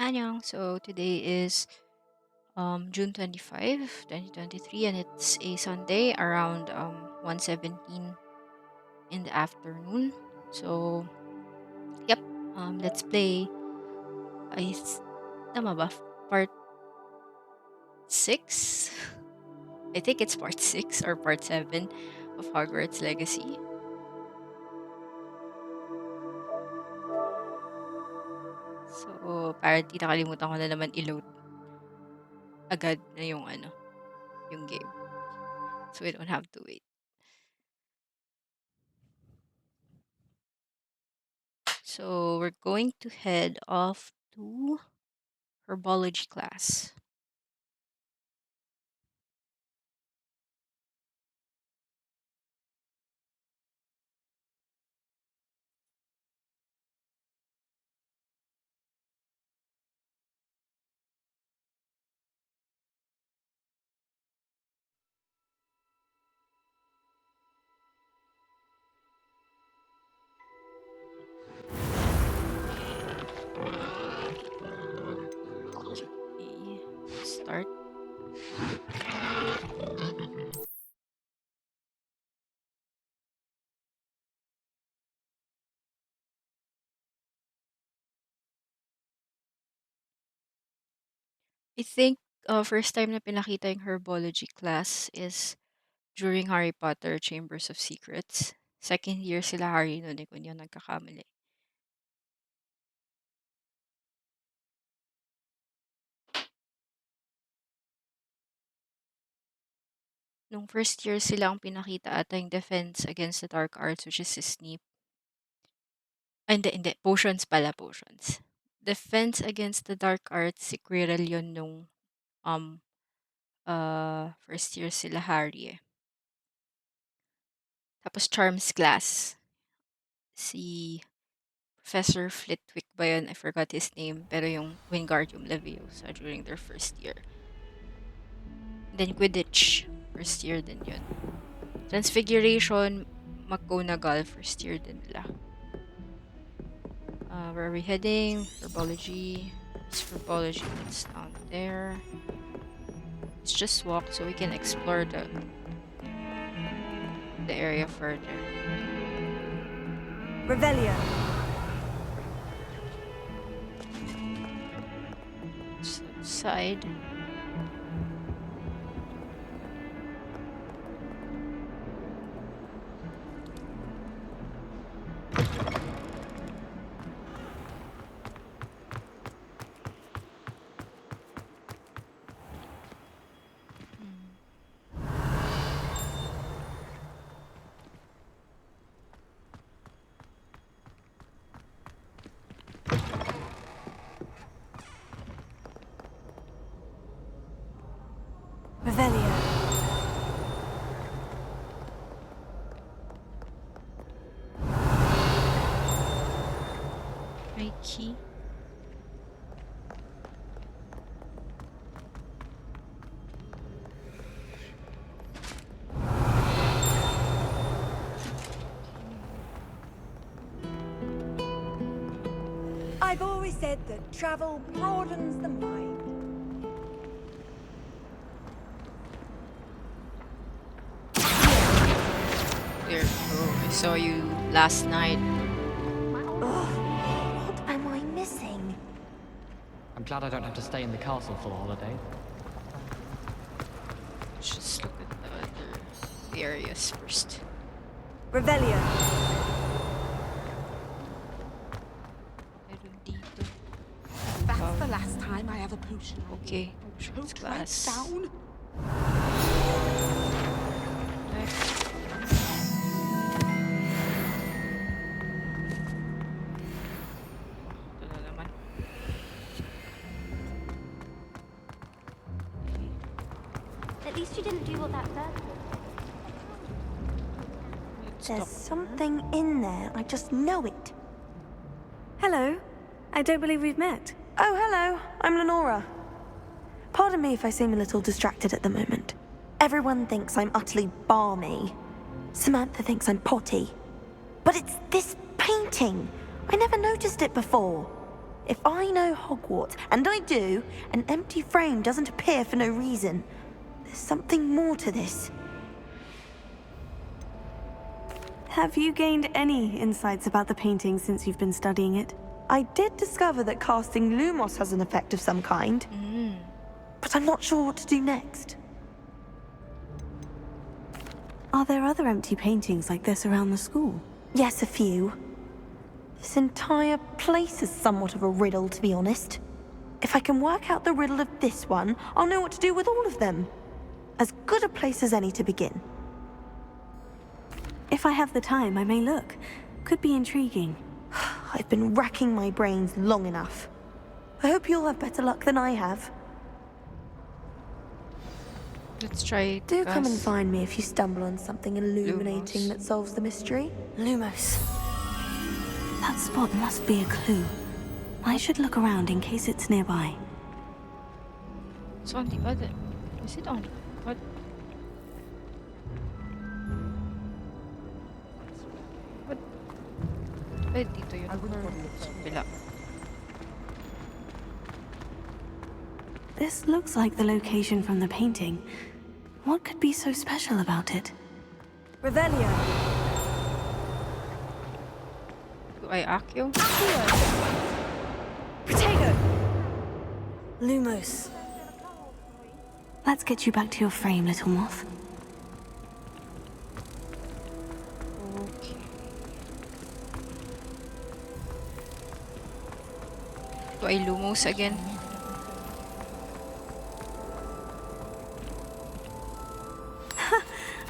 Anyang. So today is June 25, 2023, and it's a Sunday around 1:17 in the afternoon. So yep, let's play ay tama ba? Part 6? I think it's part 6 or part 7 of Hogwarts Legacy. So apparently nakalimutan ko na naman i-load agad na yung game. So we don't have to wait. So we're going to head off to herbology class. Start. I think first time na pinakita yung herbology class is during Harry Potter Chambers of Secrets. Second year sila Harry noon kung hindi ako nagkakamali. Nung first year sila ang pinakita ata yung defense against the dark arts, which is si Snape. Ay, hindi. Potions pala, potions. Defense against the dark arts, si Quirrell yun nung um first year sila Harry eh. Tapos charms class, si Professor Flitwick ba yun? I forgot his name. Pero yung Wingardium Leviosa during their first year. Then Quidditch, first year din yun. Transfiguration, McGonagall, first year din nila. Where are we heading? Herbology. It's herbology that's down there. Let's just walk so we can explore the area further. Revelio. Side. Revelio. My key. I've always said that travel broadens the mind. There you go. I saw you last night. What am I missing? I'm glad I don't have to stay in the castle for the holiday. Let's just look at the areas first. Revelio. Meron dito. That's the last time I have a potion. Okay, potions Choked right class. down. Ito na naman. At least you didn't do what that bird did. Let's There's talk. something in there. I just know it. Hello. I don't believe we've met. Oh, hello. I'm Lenora. Pardon me if I seem a little distracted at the moment. Everyone thinks I'm utterly balmy. Samantha thinks I'm potty. But it's this painting. I never noticed it before. If I know Hogwarts, and I do, an empty frame doesn't appear for no reason. There's something more to this. Have you gained any insights about the painting since you've been studying it? I did discover that casting Lumos has an effect of some kind, but I'm not sure what to do next. Are there other empty paintings like this around the school? Yes, a few. This entire place is somewhat of a riddle, to be honest. If I can work out the riddle of this one, I'll know what to do with all of them. As good a place as any to begin. If I have the time, I may look. Could be intriguing. I've been racking my brains long enough. I hope you'll have better luck than I have. Let's try. Do come and find me if you stumble on something illuminating Lumos. that solves the mystery. Lumos. That spot must be a clue. I should look around in case it's nearby. It's on the other. Is it on? What? What? Ay, dito yun. Sa kabila. This looks like the location from the painting. What could be so special about it? Revelio. Do I Accio? Protego. Lumos. Let's get you back to your frame, little moth. Okay. Do I Lumos again?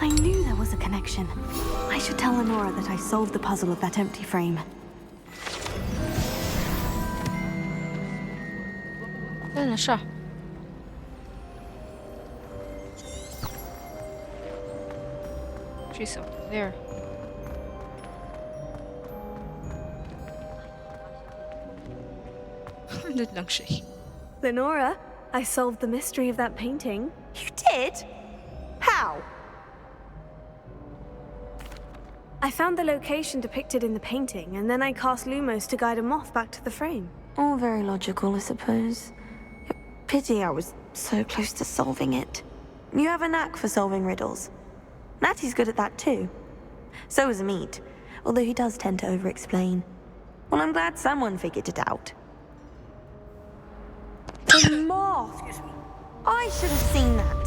I knew there was a connection. I should tell Lenora that I solved the puzzle of that empty frame. Wala na siya. She's up there. Nandun lang siya eh. Lenora, I solved the mystery of that painting. You did? How? I found the location depicted in the painting, and then I cast Lumos to guide a moth back to the frame. All very logical, I suppose. Pity I was so close to solving it. You have a knack for solving riddles. Natty's good at that too. So is Amit, although he does tend to over-explain. Well, I'm glad someone figured it out. The moth! I should have seen that.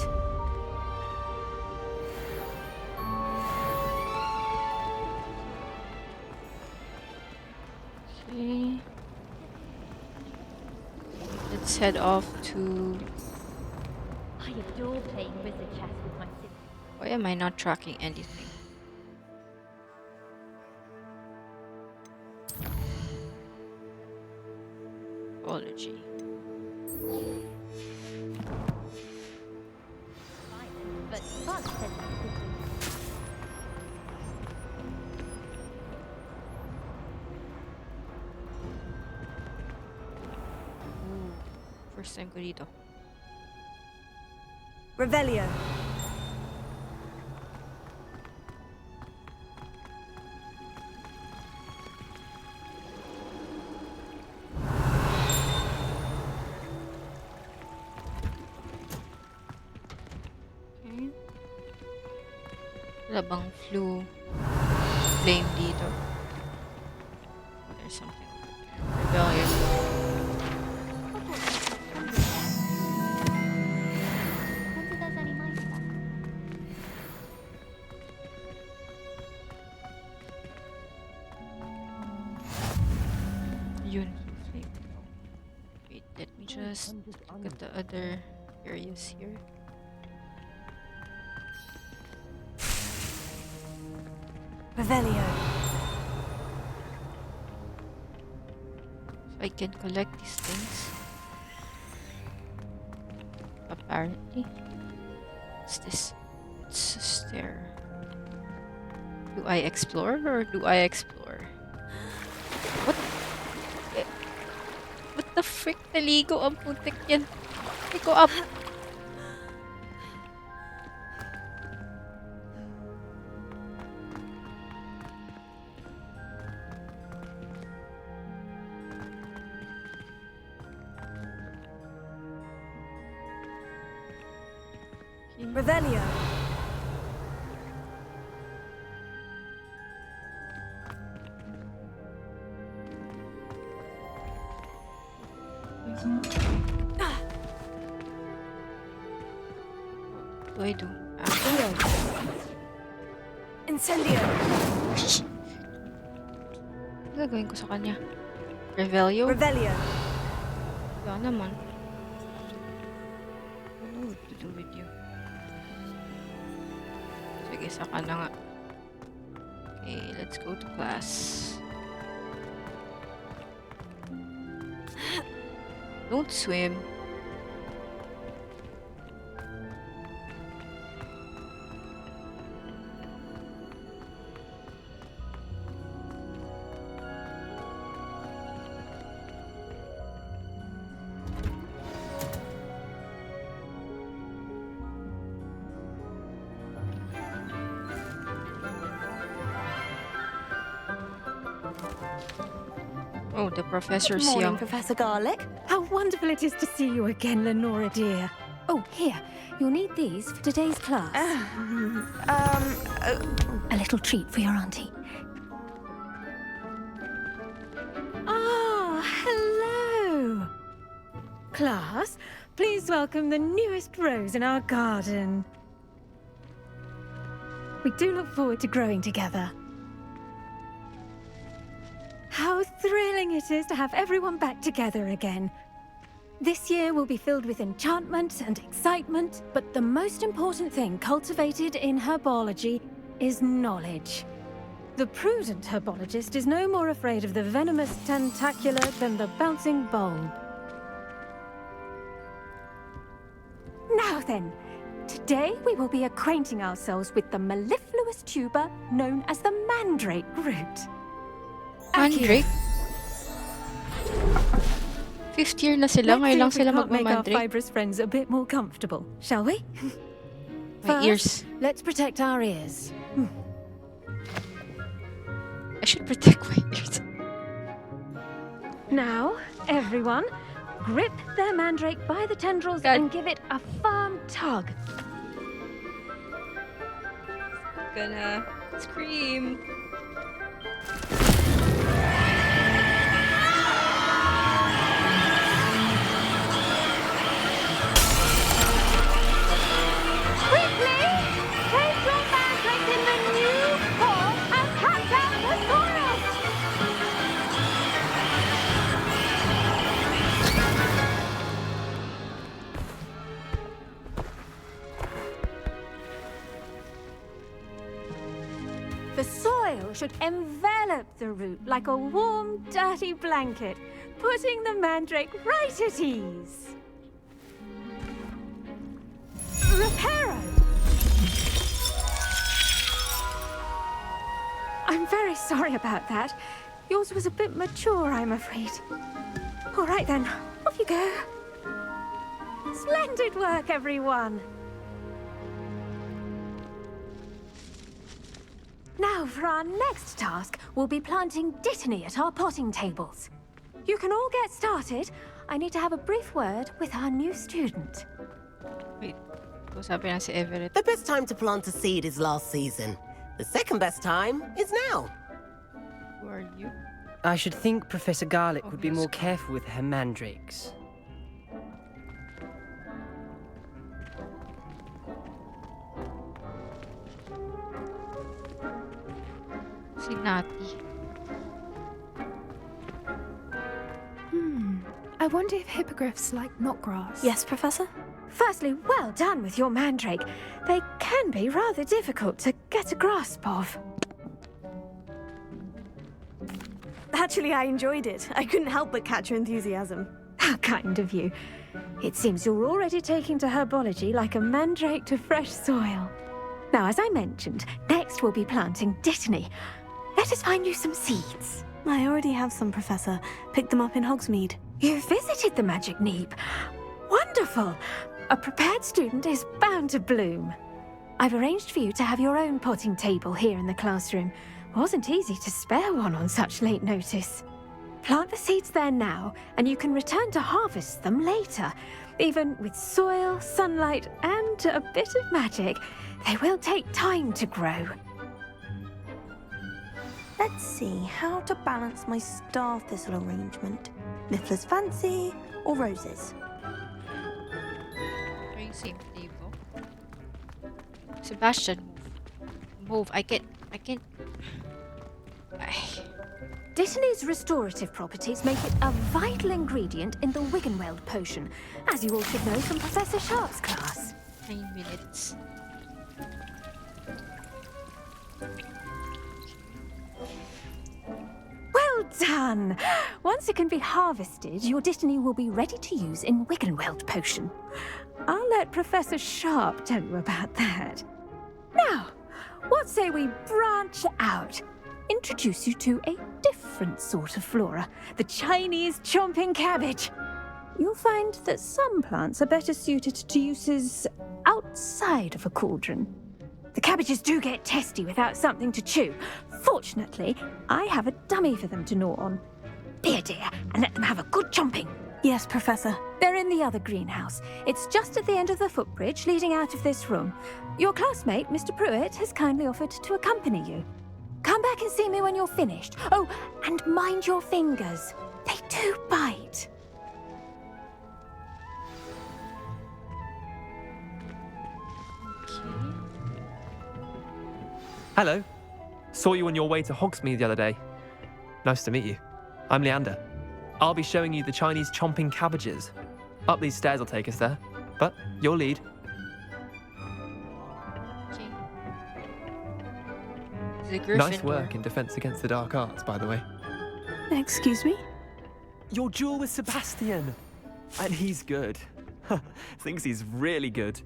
Okay. Let's head off to... I adore playing wizard chess with my sister. Why am I not tracking anything? Apology. But Bug said that it would be. First time ko dito. Revelio. Okay. Wala bang flame dito? Oh, there's something. Rebellion. Wonder there's any mice back. Yun, flame. Wait, let me just look at the other areas here. Revelio. So I can collect these things. Apparently. What's this? It's a stair. Do I explore or do I explore? What? Eh, what the frick? Naligo ang putik yan. Let me go up. Revelio. What do I do? Incendio. Ano gagawin ko sa kanya? Revelio? Revelio. Wala naman. I don't know what to do with you. Sige, saka na nga. Okay, let's go to class. Don't swim. Oh, the professor's Morning, young. Professor Garlic. How wonderful it is to see you again, Lenora dear. Oh, here. You'll need these for today's class. A little treat for your auntie. Ah, hello. Class, please welcome the newest rose in our garden. We do look forward to growing together. How thrilling it is to have everyone back together again. This year will be filled with enchantment and excitement, but the most important thing cultivated in herbology is knowledge. The prudent herbologist is no more afraid of the venomous tentacula than the bouncing bulb. Now then, today we will be acquainting ourselves with the mellifluous tuber known as the mandrake root. Mandrake? Fifth year na sila, ngayon lang sila Let's see if we can't make our magmamandrake. fibrous friends a bit more comfortable, shall we? My ears. Let's protect our ears. I should protect my ears. Now, everyone, grip their mandrake by the tendrils God. and give it a firm tug. Gonna scream. Quickly! Place your mandrake in the new pot and cut down the soil! The soil should envelop the root like a warm, dirty blanket, putting the mandrake right at ease. Reparo! I'm very sorry about that. Yours was a bit mature, I'm afraid. All right then, off you go. Splendid work, everyone. Now, for our next task, we'll be planting dittany at our potting tables. You can all get started. I need to have a brief word with our new student. Wait, sabi na si Everett. The best time to plant a seed is last season. The second best time is now. Who are you? I should think Professor Garlic would be more Obvious. careful with her mandrakes. Si Nati. I wonder if hippogriffs like knotgrass. Yes, Professor? Firstly, well done with your mandrake. They can be rather difficult to get a grasp of. Actually, I enjoyed it. I couldn't help but catch your enthusiasm. How kind of you. It seems you're already taking to herbology like a mandrake to fresh soil. Now, as I mentioned, next we'll be planting dittany. Let us find you some seeds. I already have some, Professor. Picked them up in Hogsmeade. You visited the Magic Neep. Wonderful! A prepared student is bound to bloom. I've arranged for you to have your own potting table here in the classroom. Wasn't easy to spare one on such late notice. Plant the seeds there now, and you can return to harvest them later. Even with soil, sunlight, and a bit of magic, they will take time to grow. Let's see how to balance my star thistle arrangement. Niffler's fancy or roses? Try same table. Sebastian, move. I can. Dittany's restorative properties make it a vital ingredient in the Wiggenweld potion, as you all should know from Professor Sharp's class. 9 minutes. Well done! Once it can be harvested, your Dittany will be ready to use in Wiggenweld potion. I'll let Professor Sharp tell you about that. Now, what say we branch out? Introduce you to a different sort of flora, the Chinese chomping cabbage. You'll find that some plants are better suited to uses outside of a cauldron. The cabbages do get testy without something to chew. Fortunately, I have a dummy for them to gnaw on. Be a dear and let them have a good chomping. Yes, Professor. They're in the other greenhouse. It's just at the end of the footbridge leading out of this room. Your classmate, Mr. Pruitt, has kindly offered to accompany you. Come back and see me when you're finished. Oh, and mind your fingers. They do bite. Hello. Saw you on your way to Hogsmeade the other day. Nice to meet you. I'm Leander. I'll be showing you the Chinese chomping cabbages. Up these stairs will take us there. But your lead. Okay. The Gryffindor. Nice work in defense against the dark arts, by the way. Excuse me? Your duel with Sebastian. And he's good. Thinks he's really good.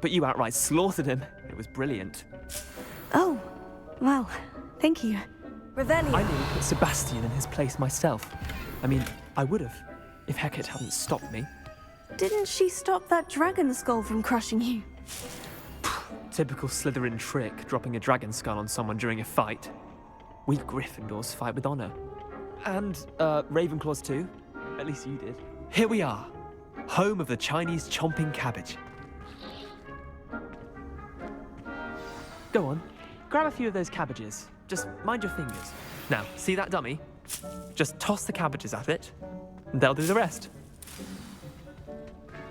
But you outright slaughtered him. It was brilliant. Oh, well, thank you. Revelio. I nearly put Sebastian in his place myself. I mean, I would have, if Hecate hadn't stopped me. Didn't she stop that dragon skull from crushing you? Typical Slytherin trick, dropping a dragon skull on someone during a fight. We Gryffindors fight with honor. And, Ravenclaws too. At least you did. Here we are, home of the Chinese chomping cabbage. Go on, grab a few of those cabbages. Just mind your fingers. Now, see that dummy? Just toss the cabbages at it, and they'll do the rest.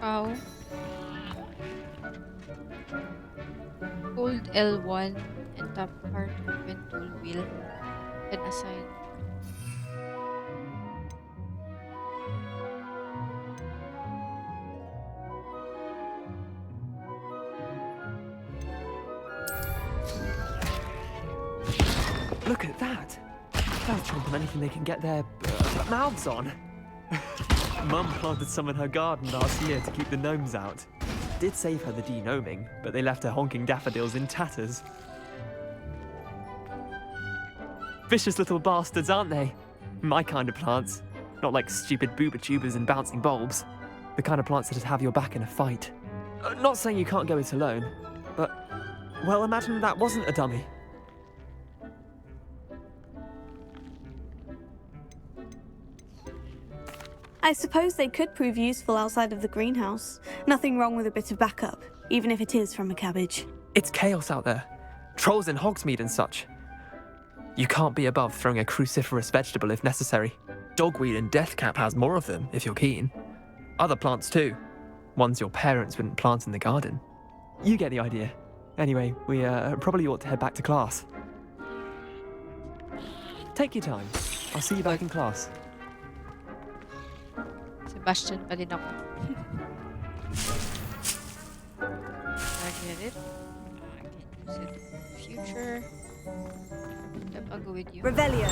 Oh. Hold L1 and tap R to open tool wheel and assign. Look at that. They'll chomp on anything they can get their mouths on. Mum planted some in her garden last year to keep the gnomes out. Did save her the de-gnoming, but they left her honking daffodils in tatters. Vicious little bastards, aren't they? My kind of plants. Not like stupid booba tubers and bouncing bulbs. The kind of plants that'd have your back in a fight. Not saying you can't go it alone, but, well, imagine that wasn't a dummy. I suppose they could prove useful outside of the greenhouse. Nothing wrong with a bit of backup, even if it is from a cabbage. It's chaos out there. Trolls in Hogsmeade and such. You can't be above throwing a cruciferous vegetable if necessary. Dogweed and deathcap has more of them, if you're keen. Other plants too. Ones your parents wouldn't plant in the garden. You get the idea. Anyway, we probably ought to head back to class. Take your time. I'll see you back in class. Sebastian pa din ako. I get it. I can use it in the future. Yep, I'll go with you. Revelio.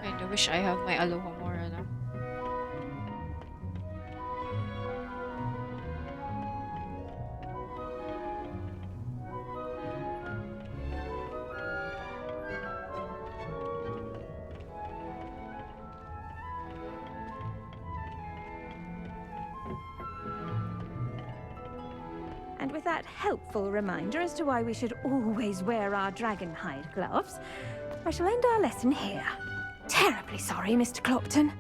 Kinda wish I have my Aloha Mora now. with that helpful reminder as to why we should always wear our dragonhide gloves, I shall end our lesson here. Terribly sorry, Mr. Clopton.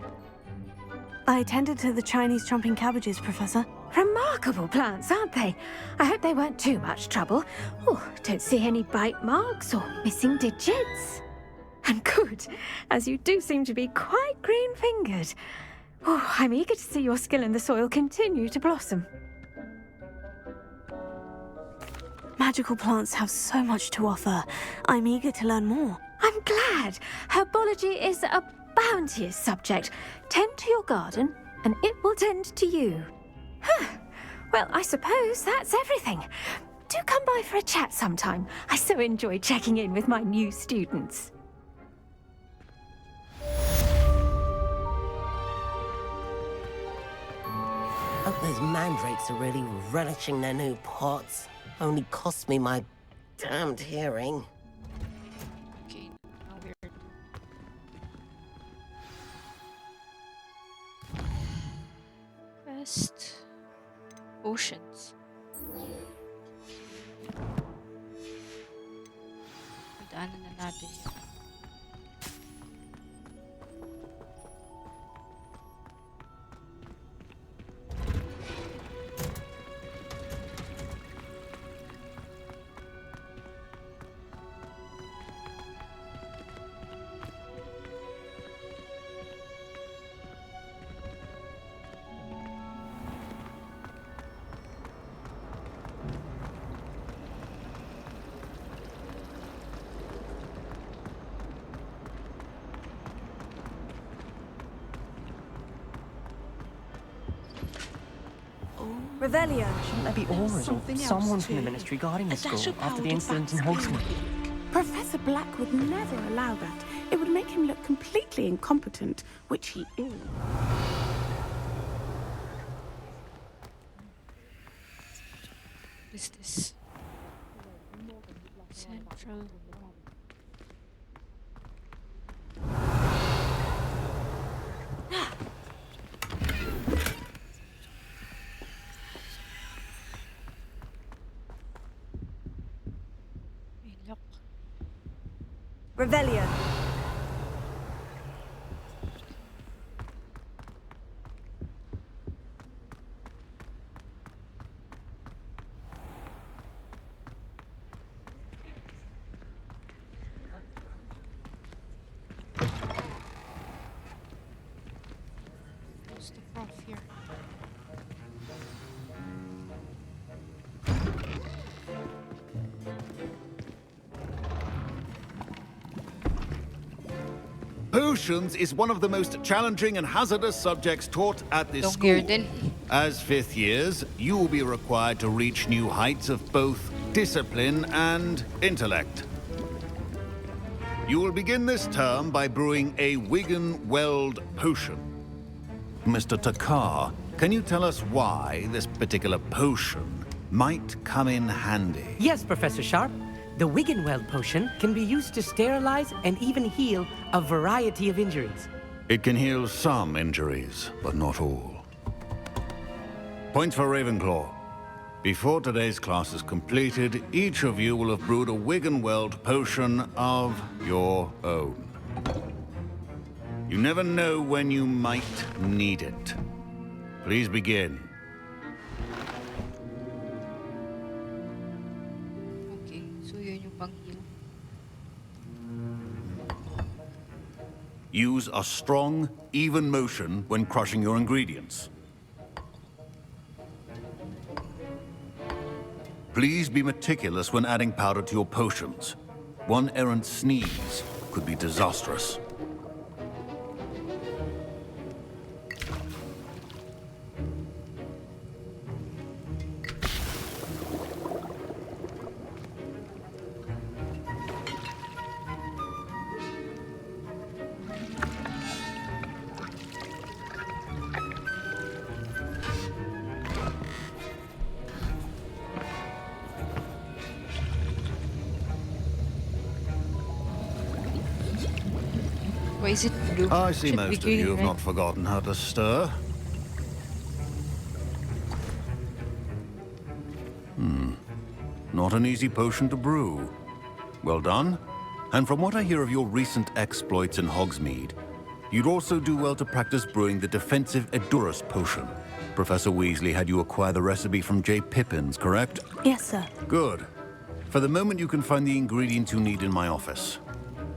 I tended to the Chinese chomping cabbages, Professor. Remarkable plants, aren't they? I hope they weren't too much trouble. Oh, don't see any bite marks or missing digits. And good, as you do seem to be quite green-fingered. Oh, I'm eager to see your skill in the soil continue to blossom. Magical plants have so much to offer. I'm eager to learn more. I'm glad. Herbology is a bounteous subject. Tend to your garden, and it will tend to you. Huh. Well, I suppose that's everything. Do come by for a chat sometime. I so enjoy checking in with my new students. Hope those mandrakes are really relishing their new pots. Only cost me my damned hearing. Okay, now we're quest oceans. Pagdaanan na natin yun. Revelio. Shouldn't there be auras or someone from the Ministry guarding the school after the incident in Hogsmeade? Professor Black would never allow that. It would make him look completely incompetent, which he is. What is this? Central. May lock. Revelio. What's the prof here? Potions is one of the most challenging and hazardous subjects taught at this Don't school. hear din. As fifth years, you will be required to reach new heights of both discipline and intellect. You will begin this term by brewing a Wigan-Weld potion. Mr. Takar, can you tell us why this particular potion might come in handy? Yes, Professor Sharp. The Wiggenweld potion can be used to sterilize and even heal a variety of injuries. It can heal some injuries, but not all. Points for Ravenclaw. Before today's class is completed, each of you will have brewed a Wiggenweld potion of your own. You never know when you might need it. Please begin. Okay, so yun yung pang-heal. Use a strong, even motion when crushing your ingredients. Please be meticulous when adding powder to your potions. One errant sneeze could be disastrous. Why is it blue? I see Should be most of green, you have right? not forgotten how to stir. not an easy potion to brew. Well done. And from what I hear of your recent exploits in Hogsmeade, you'd also do well to practice brewing the defensive Edurus potion. Professor Weasley had you acquire the recipe from J. Pippin's, correct? Yes, sir. Good. For the moment, you can find the ingredients you need in my office.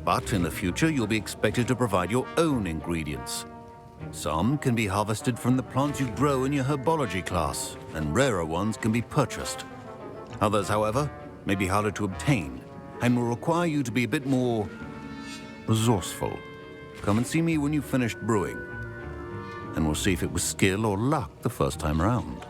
But in the future, you'll be expected to provide your own ingredients. Some can be harvested from the plants you grow in your herbology class, and rarer ones can be purchased. Others, however, may be harder to obtain, and will require you to be a bit more resourceful. Come and see me when you've finished brewing, and we'll see if it was skill or luck the first time around.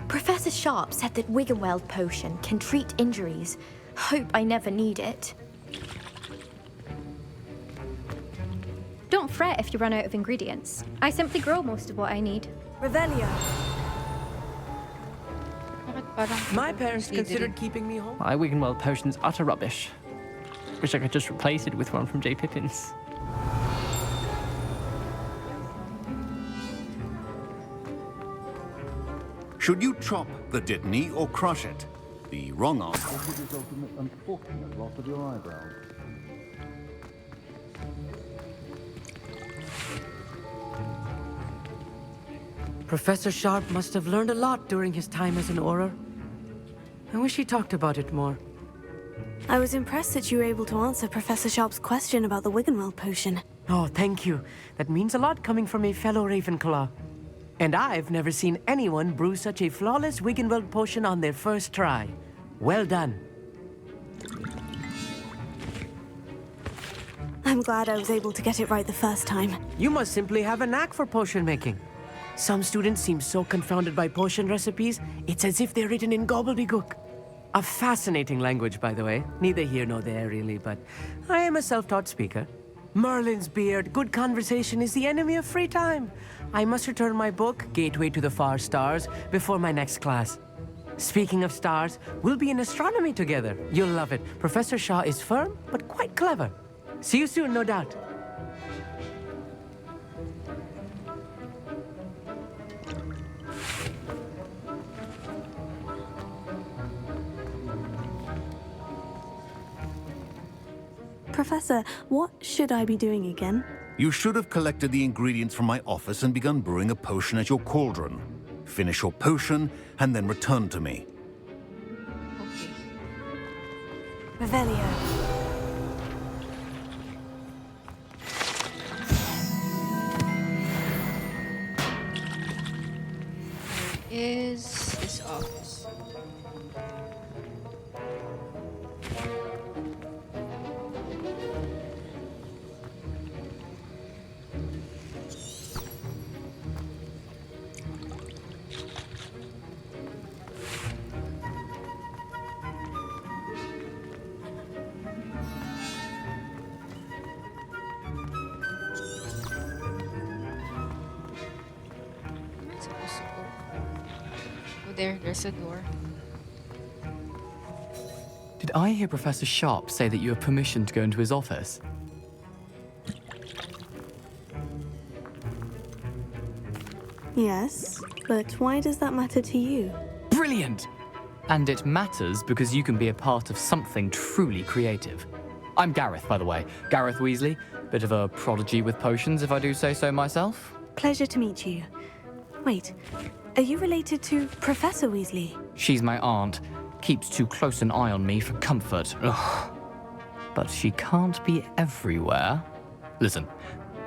Professor Sharp said that Wiggenweld potion can treat injuries. Hope I never need it. Don't fret if you run out of ingredients. I simply grow most of what I need. Revelio. My parents considered keeping me home. My Wiggenweld potion's utter rubbish. Wish I could just replace it with one from J. Pippin's. Should you chop the Dittany or crush it? The wrong answer would result in the unfortunate loss of your eyebrows. Professor Sharp must have learned a lot during his time as an Auror. I wish he talked about it more. I was impressed that you were able to answer Professor Sharp's question about the Wiggenweld potion. Oh, thank you. That means a lot coming from a fellow Ravenclaw. And I've never seen anyone brew such a flawless Wiggenweld potion on their first try. Well done. I'm glad I was able to get it right the first time. You must simply have a knack for potion making. Some students seem so confounded by potion recipes, it's as if they're written in gobbledygook. A fascinating language, by the way. Neither here nor there, really, but I am a self-taught speaker. Merlin's beard, good conversation is the enemy of free time. I must return my book, Gateway to the Far Stars, before my next class. Speaking of stars, we'll be in astronomy together. You'll love it. Professor Shaw is firm, but quite clever. See you soon, no doubt. Professor, what should I be doing again? You should have collected the ingredients from my office and begun brewing a potion at your cauldron. Finish your potion, and then return to me. Revelio. Is his office. There's a door. Did I hear Professor Sharp say that you have permission to go into his office? Yes, but why does that matter to you? Brilliant! And it matters because you can be a part of something truly creative. I'm Gareth, by the way. Gareth Weasley. Bit of a prodigy with potions, if I do say so myself. Pleasure to meet you. Wait, are you related to Professor Weasley? She's my aunt. Keeps too close an eye on me for comfort. Ugh. But she can't be everywhere. Listen,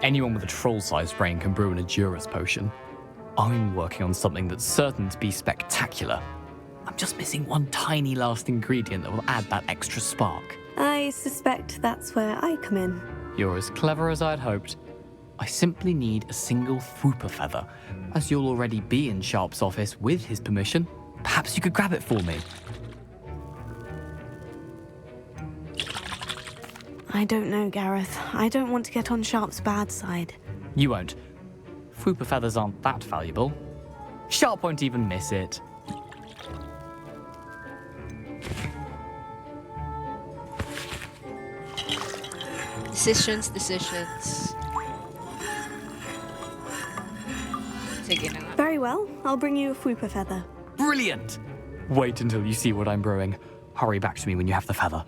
anyone with a troll-sized brain can brew an Edurus potion. I'm working on something that's certain to be spectacular. I'm just missing one tiny last ingredient that will add that extra spark. I suspect that's where I come in. You're as clever as I'd hoped. I simply need a single Fwooper feather. As you'll already be in Sharp's office with his permission, perhaps you could grab it for me. I don't know, Gareth. I don't want to get on Sharp's bad side. You won't. Fwooper feathers aren't that valuable. Sharp won't even miss it. Is Decisions. Sige na nga. Very well. I'll bring you a fupa feather. Brilliant! Wait until you see what I'm brewing. Hurry back to me when you have the feather.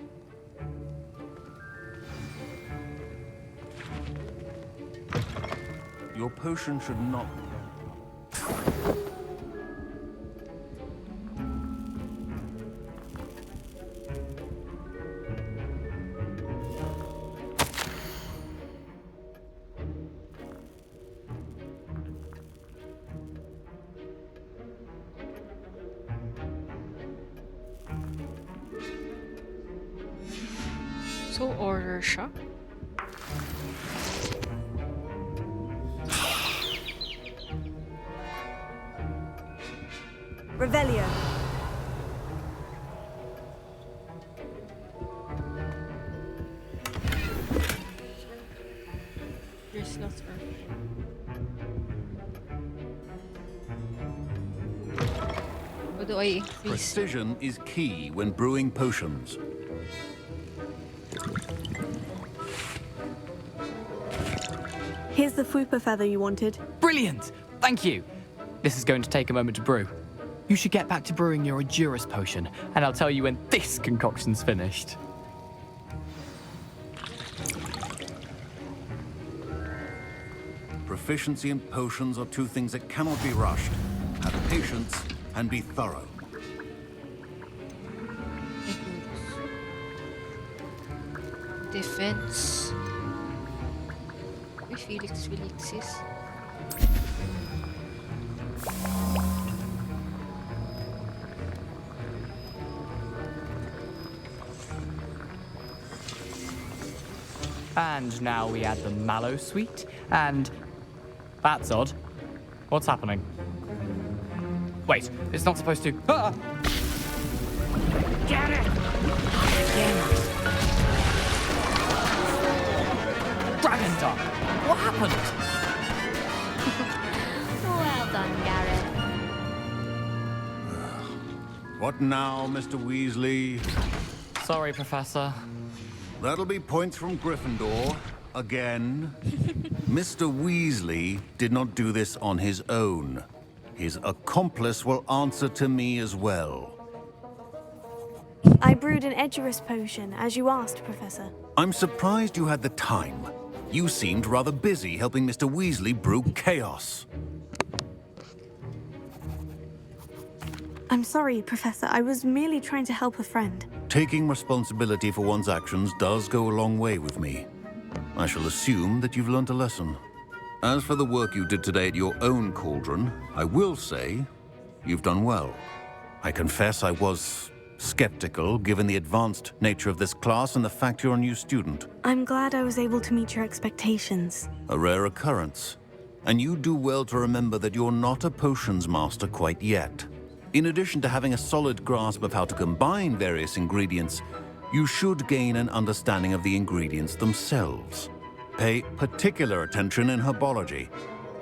Your potion should not... So, order siya. Revelio. Your slots are full. How do I increase? Precision is key when brewing potions. Here's the fupa feather you wanted. Brilliant! Thank you! This is going to take a moment to brew. You should get back to brewing your Edurus potion, and I'll tell you when this concoction's finished. Proficiency and potions are two things that cannot be rushed. Have patience and be thorough. Defense. Uy, Felix Felixis. And now we add the mallow sweet, and... That's odd. What's happening? Wait, it's not supposed to... Ah! Get it! Dragon Duck! What happened? Well done, Garrett. What now, Mr. Weasley? Sorry, Professor. That'll be points from Gryffindor. Again. Mr. Weasley did not do this on his own. His accomplice will answer to me as well. I brewed an Edurus potion, as you asked, Professor. I'm surprised you had the time. You seemed rather busy helping Mr. Weasley brew chaos. I'm sorry, Professor. I was merely trying to help a friend. Taking responsibility for one's actions does go a long way with me. I shall assume that you've learnt a lesson. As for the work you did today at your own cauldron, I will say you've done well. I confess I was skeptical, given the advanced nature of this class and the fact you're a new student. I'm glad I was able to meet your expectations. A rare occurrence. And you do well to remember that you're not a potions master quite yet. In addition to having a solid grasp of how to combine various ingredients, you should gain an understanding of the ingredients themselves. Pay particular attention in herbology.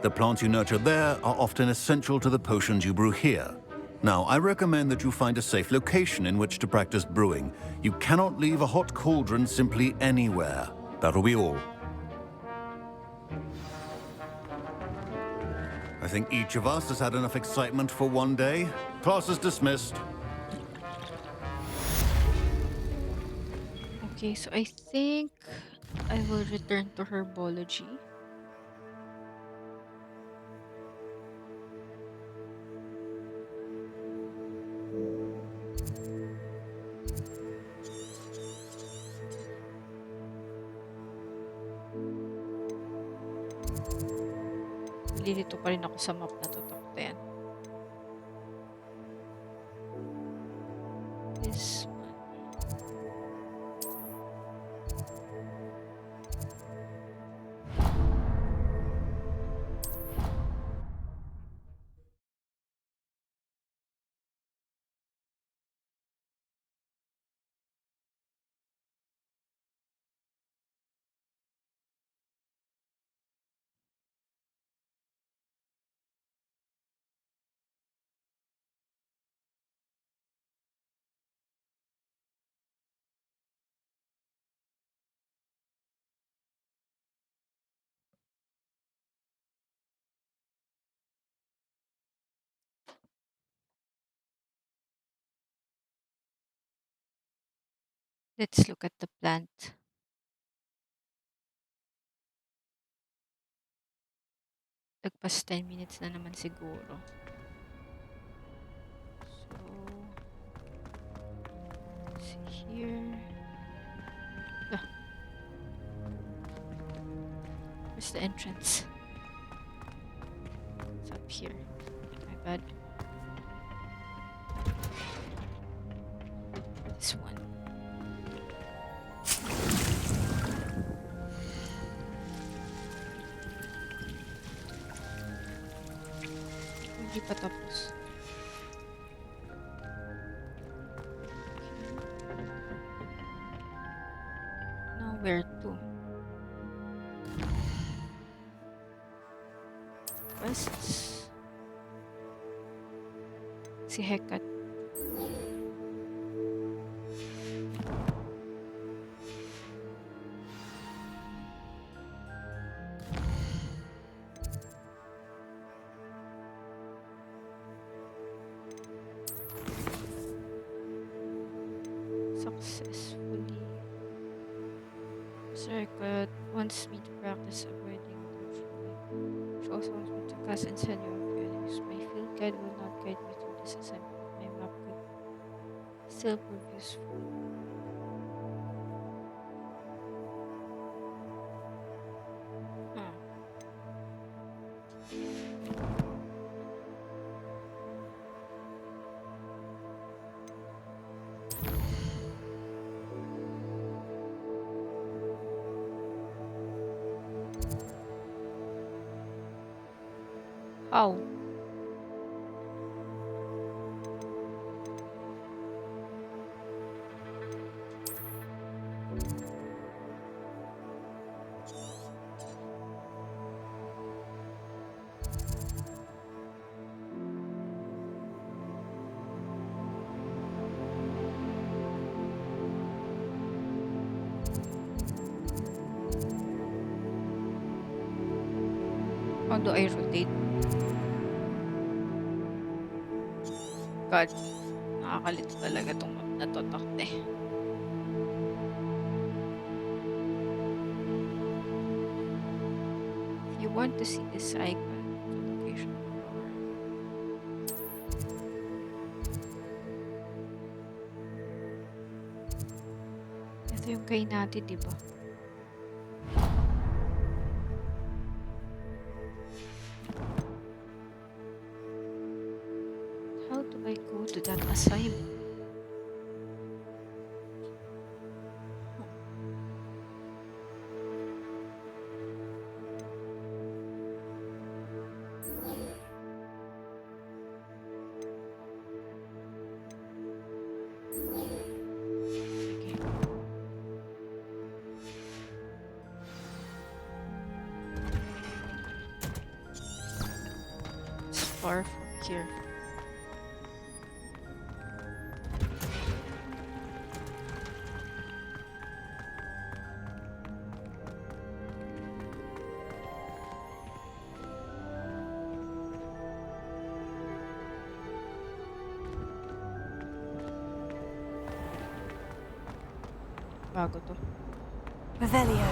The plants you nurture there are often essential to the potions you brew here. Now, I recommend that you find a safe location in which to practice brewing. You cannot leave a hot cauldron simply anywhere. That'll be all. I think each of us has had enough excitement for one day. Class is dismissed. Okay, so I think I will return to herbology. Nililito pa rin ako sa map na to, top 10. This Let's look at the plant. Lagpas 10 minutes na naman siguro. So, see here. Ah. Where's the entrance? It's up here. My bad. This one. Hindi pa tapos. Now where to? Quests. Si Hecate. Successfully. Circuit wants me to practice avoiding torture. She also wants me to cast and send you enemies. My field guide will not guide me through this assignment, but my map could still prove useful. How? How do I rotate? God, nakakalito talaga tong map na to, takte. If you want to see this icon, the location bar. Ito yung kay natin, di ba? How do I go to that assignment? It's far from here. Bago to. Revelio.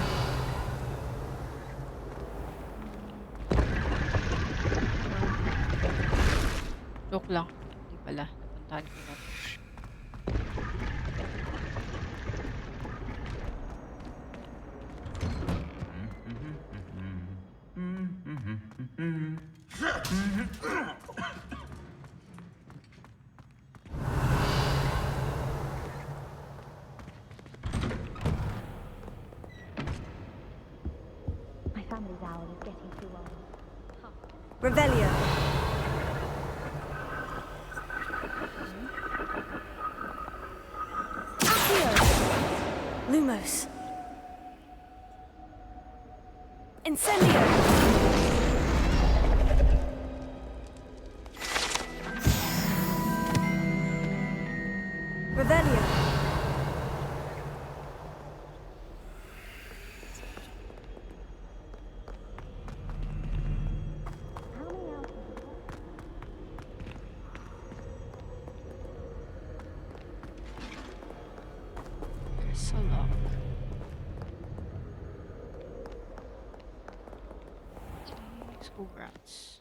Joke lang. Hindi pala. Napuntahan ko na to. My family's hour is getting too long. Revelio. Accio. Lumos. Incendio. Revelio. So long. Okay, school grounds.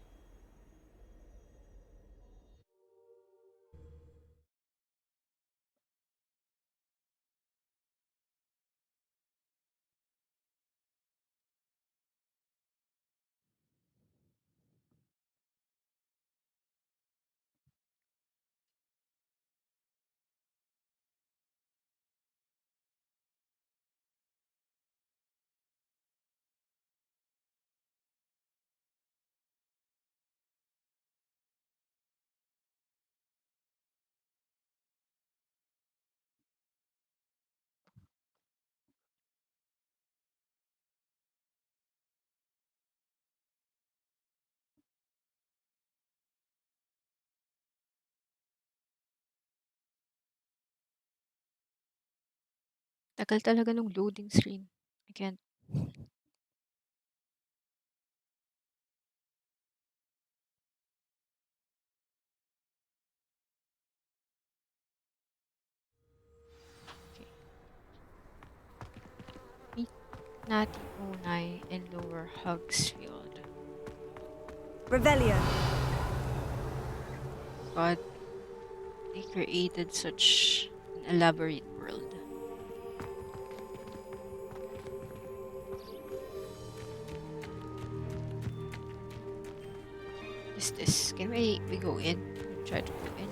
Tagal talaga nung loading screen. I can't. Okay. Meet Natty Onai in Lower Hugsfield. Revelio. God, they created such an elaborate world. Is this? Can we go in? Try to go in.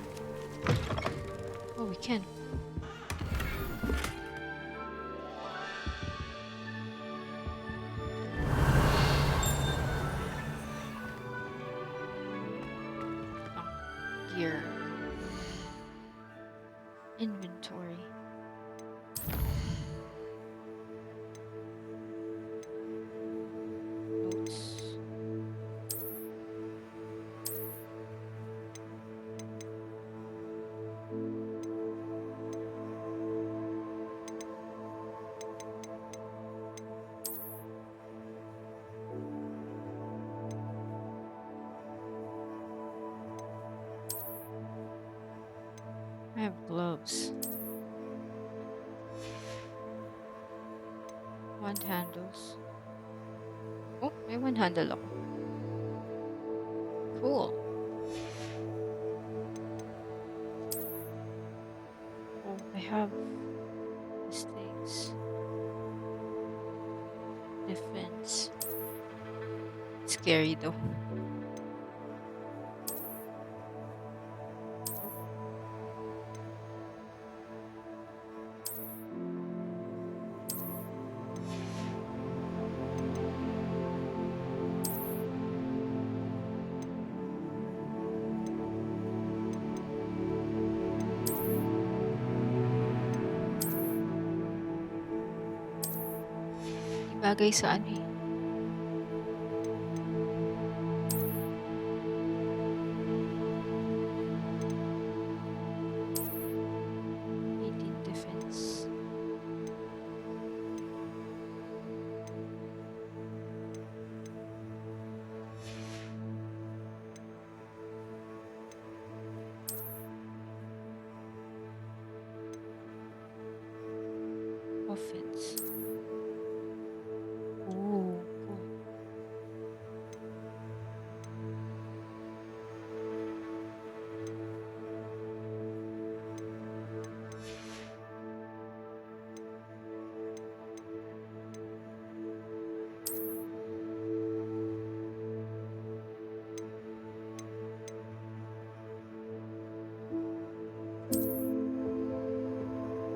Oh, we can. Gear. Inventory. Notes. I have gloves. Wand handles. Oh, may one handle ako. Cool. Oh, I have these things. Defense. Scary though. Di bagay sa ano eh. Defense. Offense. Oh, cool.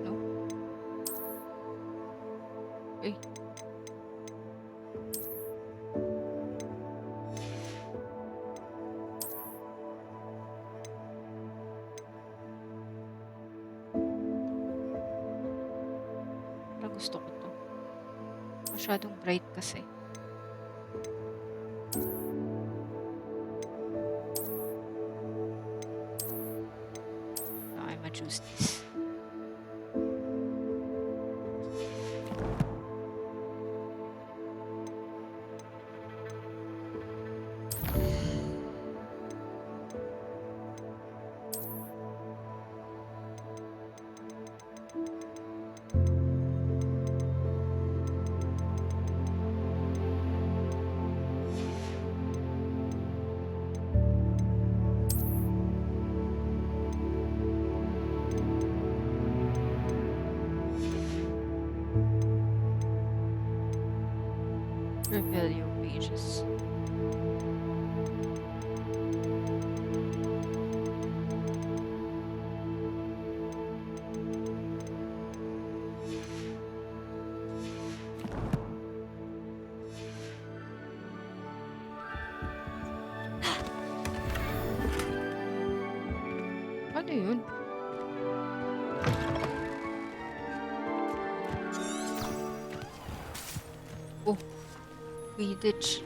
No? Uy. Parang gusto ko to. Masyadong bright kasi. I might choose this. Revelio pages. Ano yun? Oh, Quidditch.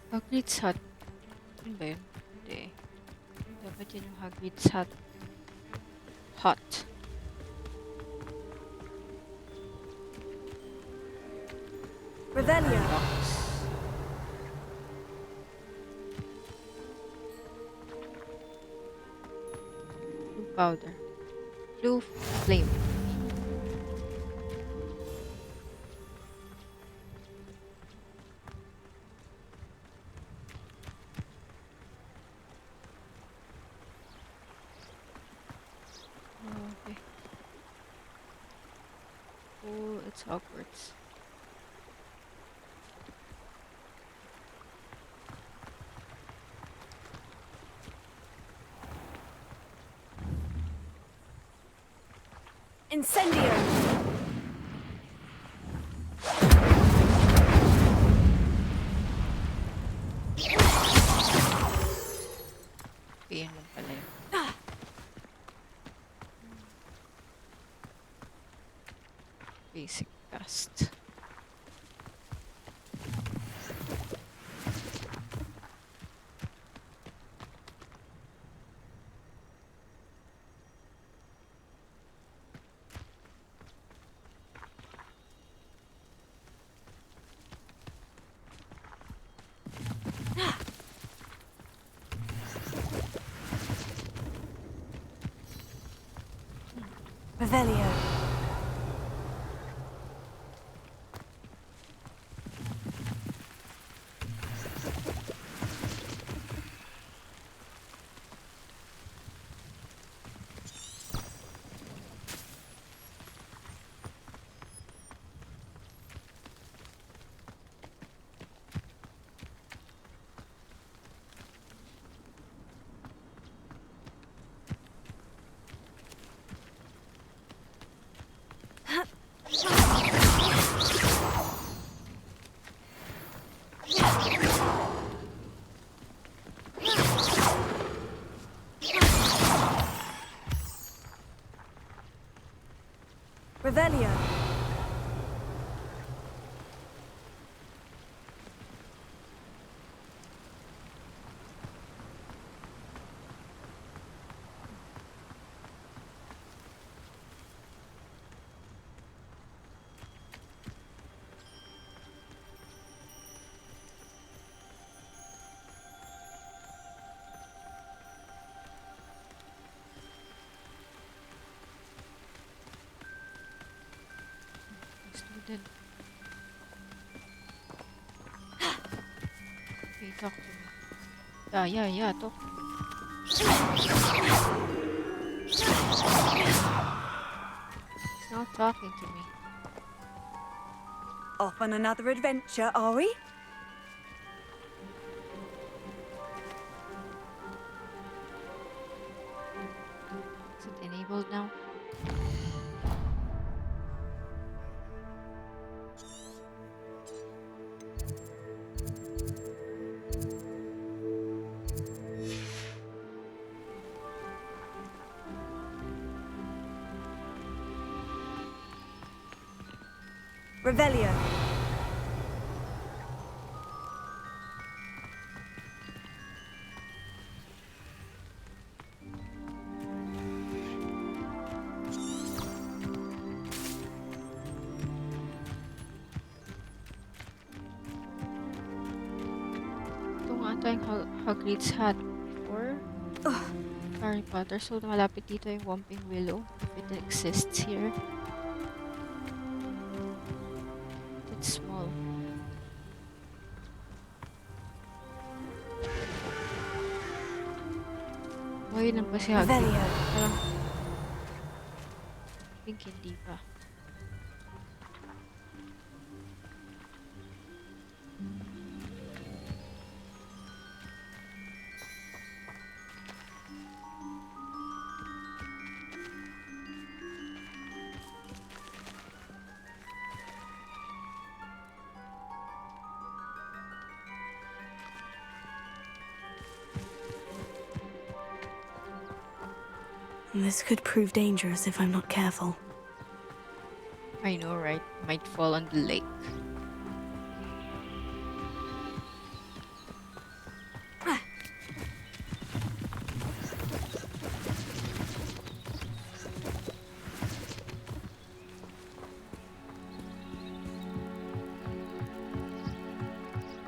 Hagrid's Hut. Yun ba yun? Hindi. Dapat yun yung Hagrid's Hut. Hut. Revelio. Blue powder. Blue flame. Okay. Oh, it's Hogwarts. Incendio. Yun lang pala yun. Basic cast. Revelio. Revelio. Student. Okay, talk to me. Yeah, talk to me. He's not talking to me. Off on another adventure, are we? Is it enabled now? Revelio. Ito nga ito yung Hagrid's Hut before Harry Potter. So, malapit dito yung Whomping Willow. If it exists here. It's small. Buhay lang pa si Hagrid. Revelio. Parang Think hindi pa. This could prove dangerous if I'm not careful. I know, right? Might fall on the lake.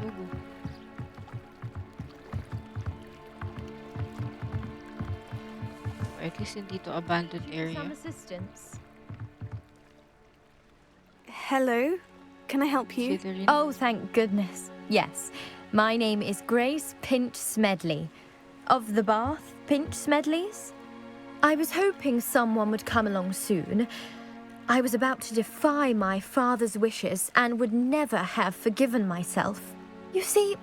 Ooh. Or at least hindi to abandoned area. Some assistance. Hello? Can I help you? Oh, thank goodness. Yes. My name is Grace Pinch Smedley. Of the Bath Pinch Smedleys? I was hoping someone would come along soon. I was about to defy my father's wishes and would never have forgiven myself. You see,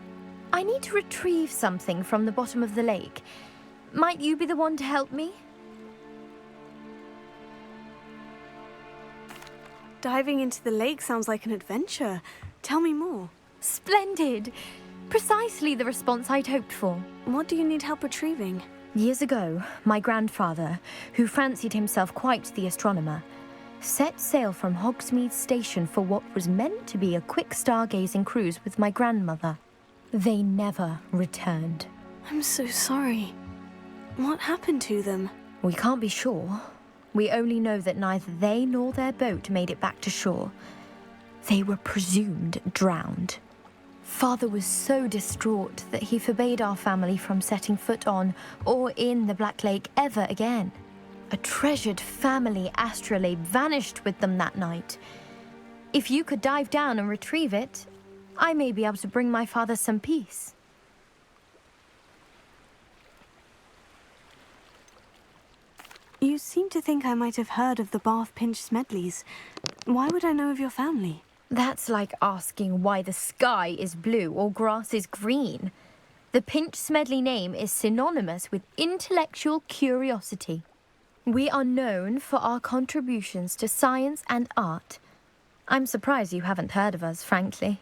I need to retrieve something from the bottom of the lake. Might you be the one to help me? Diving into the lake sounds like an adventure. Tell me more. Splendid! Precisely the response I'd hoped for. What do you need help retrieving? Years ago, my grandfather, who fancied himself quite the astronomer, set sail from Hogsmeade Station for what was meant to be a quick stargazing cruise with my grandmother. They never returned. I'm so sorry. What happened to them? We can't be sure. We only know that neither they nor their boat made it back to shore. They were presumed drowned. Father was so distraught that he forbade our family from setting foot on or in the Black Lake ever again. A treasured family astrolabe vanished with them that night. If you could dive down and retrieve it, I may be able to bring my father some peace. You seem to think I might have heard of the Bath Pinch Smedleys. Why would I know of your family? That's like asking why the sky is blue or grass is green. The Pinch Smedley name is synonymous with intellectual curiosity. We are known for our contributions to science and art. I'm surprised you haven't heard of us, frankly.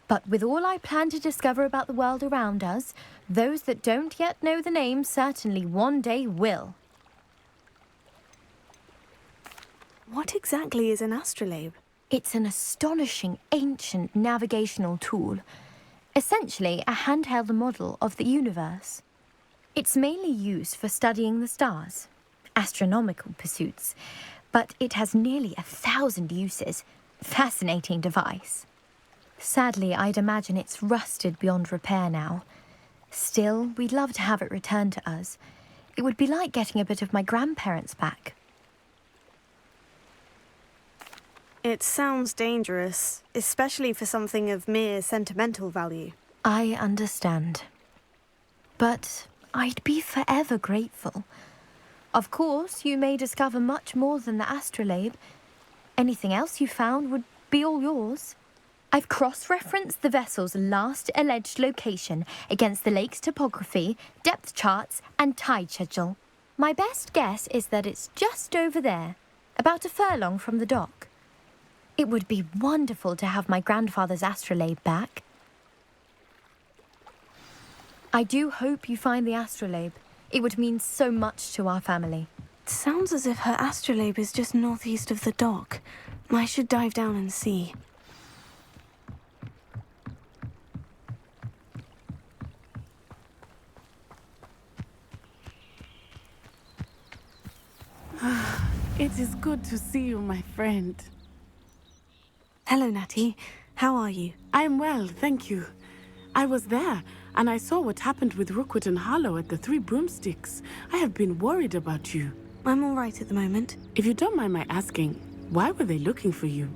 But with all I plan to discover about the world around us, those that don't yet know the name certainly one day will. What exactly is an astrolabe? It's an astonishing ancient navigational tool, essentially a handheld model of the universe. It's mainly used for studying the stars, astronomical pursuits, but it has nearly 1,000 uses. Fascinating device. Sadly, I'd imagine it's rusted beyond repair now. Still, we'd love to have it returned to us. It would be like getting a bit of my grandparents back. It sounds dangerous, especially for something of mere sentimental value. I understand. But I'd be forever grateful. Of course, you may discover much more than the astrolabe. Anything else you found would be all yours. I've cross-referenced the vessel's last alleged location against the lake's topography, depth charts, and tide schedule. My best guess is that it's just over there, about a furlong from the dock. It would be wonderful to have my grandfather's astrolabe back. I do hope you find the astrolabe. It would mean so much to our family. It sounds as if her astrolabe is just northeast of the dock. I should dive down and see. It is good to see you, my friend. Hello, Natty. How are you? I am well, thank you. I was there, and I saw what happened with Rookwood and Harlow at the Three Broomsticks. I have been worried about you. I'm all right at the moment. If you don't mind my asking, why were they looking for you?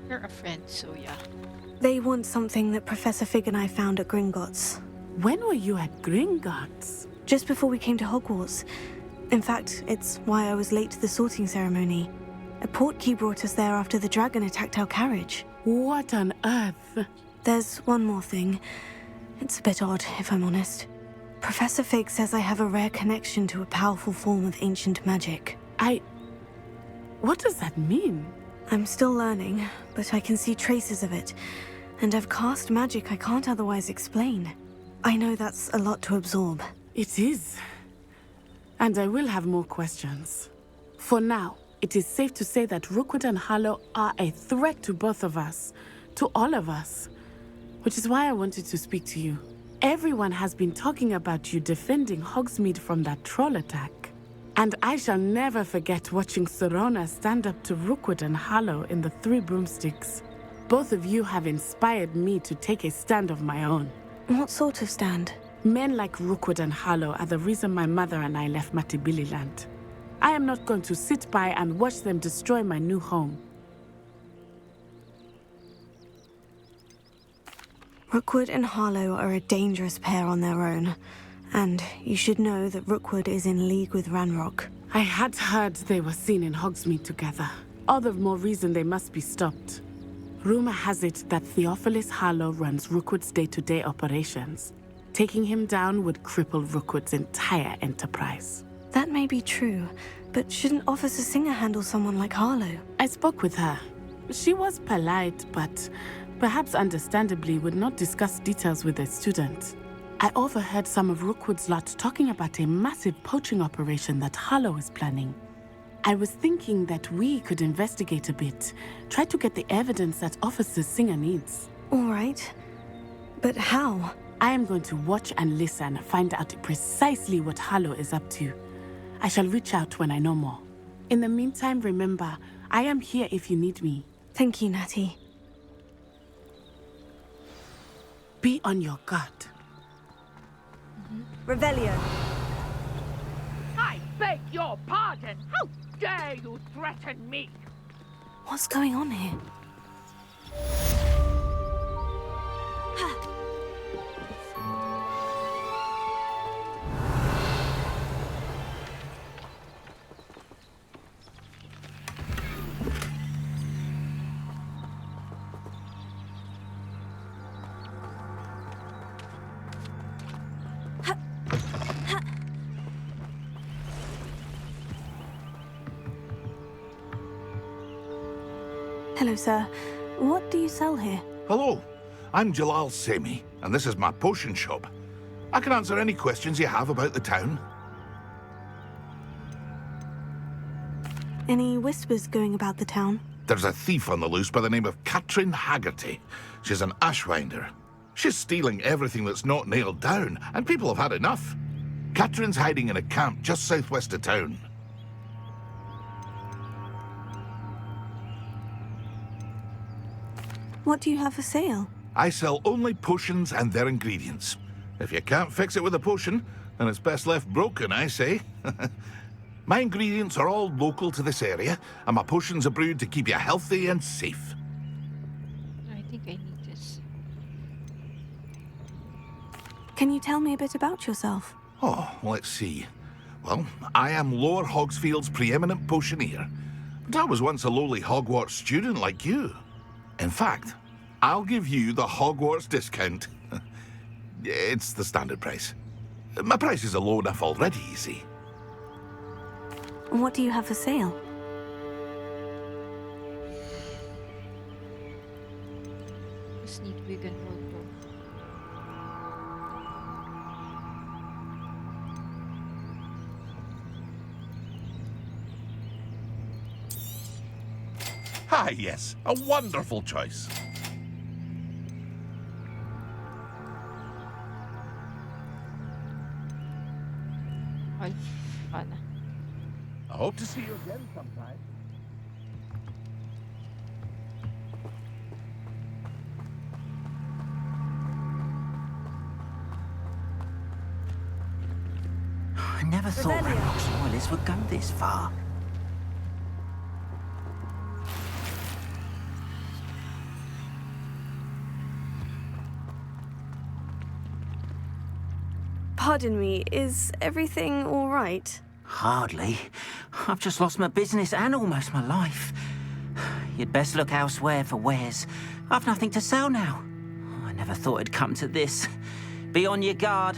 You're a friend, so yeah. They want something that Professor Fig and I found at Gringotts. When were you at Gringotts? just before we came to Hogwarts. In fact, it's why I was late to the sorting ceremony. A portkey brought us there after the dragon attacked our carriage. What on earth? There's one more thing. It's a bit odd, if I'm honest. Professor Fig says I have a rare connection to a powerful form of ancient magic. What does that mean? I'm still learning, but I can see traces of it. And I've cast magic I can't otherwise explain. I know that's a lot to absorb. It is. And I will have more questions. For now, it is safe to say that Rookwood and Harlow are a threat to both of us. To all of us. Which is why I wanted to speak to you. Everyone has been talking about you defending Hogsmeade from that troll attack. And I shall never forget watching Sorona stand up to Rookwood and Harlow in the Three Broomsticks. Both of you have inspired me to take a stand of my own. What sort of stand? Men like Rookwood and Harlow are the reason my mother and I left Matibililand. I am not going to sit by and watch them destroy my new home. Rookwood and Harlow are a dangerous pair on their own. And you should know that Rookwood is in league with Ranrock. I had heard they were seen in Hogsmeade together. All the more reason they must be stopped. Rumor has it that Theophilus Harlow runs Rookwood's day-to-day operations. Taking him down would cripple Rookwood's entire enterprise. That may be true, but shouldn't Officer Singer handle someone like Harlow? I spoke with her. She was polite, but perhaps understandably would not discuss details with a student. I overheard some of Rookwood's lot talking about a massive poaching operation that Harlow is planning. I was thinking that we could investigate a bit, try to get the evidence that Officer Singer needs. All right. But how? I am going to watch and listen, find out precisely what Harlow is up to. I shall reach out when I know more. In the meantime, remember, I am here if you need me. Thank you, Natty. Be on your guard. Revelio. I beg your pardon. How dare you threaten me? What's going on here? Hello, sir. What do you sell here? Hello, I'm Jalal Semi, and this is my potion shop. I can answer any questions you have about the town. Any whispers going about the town? There's a thief on the loose by the name of Katrin Haggerty. She's an ashwinder. She's stealing everything that's not nailed down, and people have had enough. Katrin's hiding in a camp just southwest of town. What do you have for sale? I sell only potions and their ingredients. If you can't fix it with a potion, then it's best left broken, I say. My ingredients are all local to this area, and my potions are brewed to keep you healthy and safe. I think I need this. Can you tell me a bit about yourself? Oh, let's see. Well, I am Lower Hogsfield's preeminent potioneer, but I was once a lowly Hogwarts student like you. In fact, I'll give you the Hogwarts discount. It's the standard price. My prices are low enough already, you see. What do you have for sale? Just need vegan wardrobe. Ah, yes, a wonderful choice. Ay, fun. I hope to see you again sometime. I never thought Ranrock's loyalists would go this far. Pardon me, is everything all right? Hardly. I've just lost my business and almost my life. You'd best look elsewhere for wares. I've nothing to sell now. I never thought it'd come to this. Be on your guard.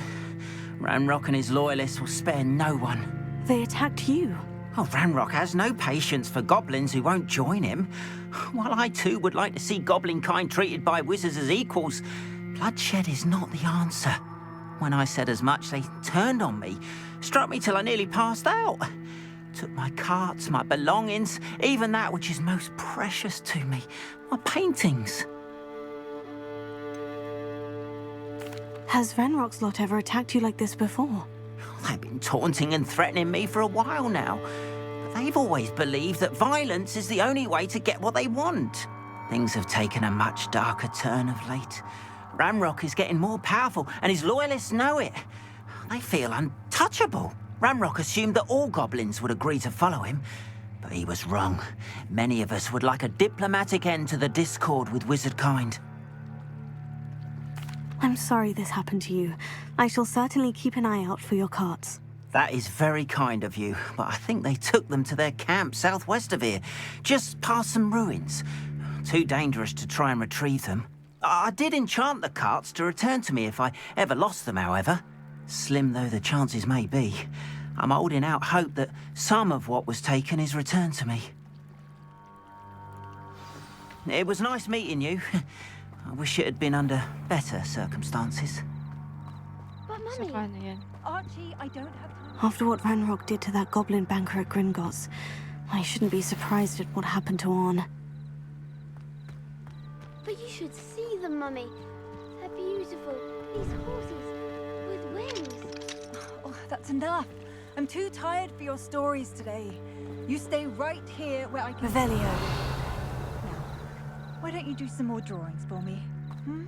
Ranrock and his loyalists will spare no one. They attacked you? Oh, Ranrock has no patience for goblins who won't join him. While I too would like to see goblin kind treated by wizards as equals, bloodshed is not the answer. When I said as much, they turned on me, struck me till I nearly passed out. Took my carts, my belongings, even that which is most precious to me, my paintings. Has Ranrock's lot ever attacked you like this before? They've been taunting and threatening me for a while now. But they've always believed that violence is the only way to get what they want. Things have taken a much darker turn of late. Ranrock is getting more powerful, and his loyalists know it. They feel untouchable. Ranrock assumed that all goblins would agree to follow him, but he was wrong. Many of us would like a diplomatic end to the discord with wizard kind. I'm sorry this happened to you. I shall certainly keep an eye out for your carts. That is very kind of you, but I think they took them to their camp southwest of here, just past some ruins. Too dangerous to try and retrieve them. I did enchant the carts to return to me if I ever lost them, however. Slim though the chances may be, I'm holding out hope that some of what was taken is returned to me. It was nice meeting you. I wish it had been under better circumstances. But Mummy, Archie, I don't have time. After what Ranrock did to that goblin banker at Gringotts, I shouldn't be surprised at what happened to Orn. But you should see them, Mummy. They're beautiful. These horses with wings. Oh, that's enough. I'm too tired for your stories today. You stay right here where I can... Revelio. Now, why don't you do some more drawings for me? Hmm?